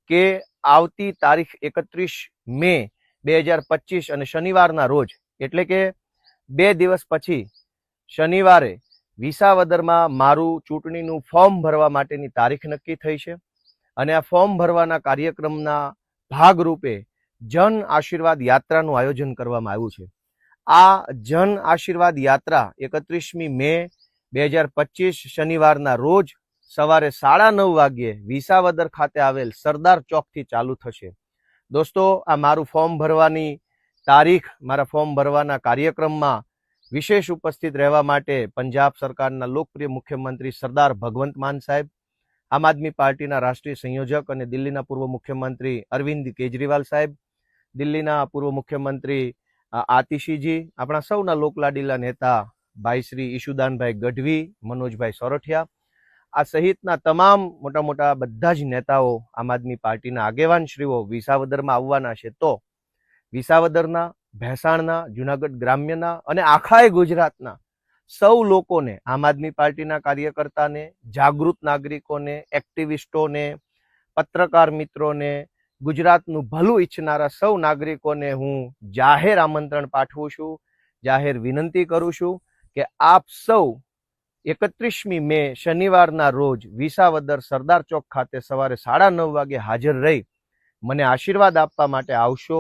કે આવતી તારીખ 31 મે 2025 અને શનિવારના રોજ એટલે કે 2 દિવસ પછી શનિવારે વિસાવદરમાં મારું ચૂંટણીનું ફોર્મ ભરવા માટેની તારીખ નક્કી થઈ છે અને આ ફોર્મ ભરવાના કાર્યક્રમના ભાગરૂપે જન આશીર્વાદ યાત્રાનું આયોજન કરવામાં આવ્યું છે। આ જન આશીર્વાદ યાત્રા 31મી મે 2025 શનિવારના રોજ સવારે 9:30 વાગ્યે વિસાવદર ખાતે આવેલ સરદાર ચોકથી ચાલુ થશે। દોસ્તો, આ મારું ફોર્મ ભરવાની તારીખ, મારા ફોર્મ ભરવાના કાર્યક્રમમાં વિશેષ ઉપસ્થિત રહેવા માટે પંજાબ સરકારના લોકપ્રિય મુખ્યમંત્રી સરદાર ભગવંત માન સાહેબ, આમ આદમી પાર્ટીના રાષ્ટ્રીય સંયોજક અને દિલ્હીના પૂર્વ મુખ્યમંત્રી અરવિંદ કેજરીવાલ સાહેબ, દિલ્હીના પૂર્વ મુખ્યમંત્રી આતિશીજી, આપણા સૌના લોકલાડીલા નેતા ભાઈ શ્રી ઈશુદાનભાઈ ગઢવી, મનોજભાઈ સોરઠિયા, આ સહિતના તમામ મોટા મોટા બધા જ નેતાઓ, આમ આદમી પાર્ટીના આગેવાનશ્રીઓ વિસાવદરમાં આવવાના છે। તો વિસાવદરના, ભેસાણના, જુનાગઢ ગ્રામ્યના અને આખાય ગુજરાતના સૌ લોકોને, આમ આદમી પાર્ટીના કાર્યકર્તાને, જાગૃત નાગરિકોને, એક્ટિવિસ્ટોને, પત્રકાર મિત્રોને, ગુજરાતનું ભલું ઈચ્છનારા સૌ નાગરિકોને હું જાહેર આમંત્રણ પાઠવું છું, જાહેર વિનંતી કરું છું કે આપ સૌ 31મી મે શનિવારના રોજ વિસાવદર સરદાર ચોક ખાતે સવારે 9:30 વાગે હાજર રહી મને આશીર્વાદ આપવા માટે આવશો।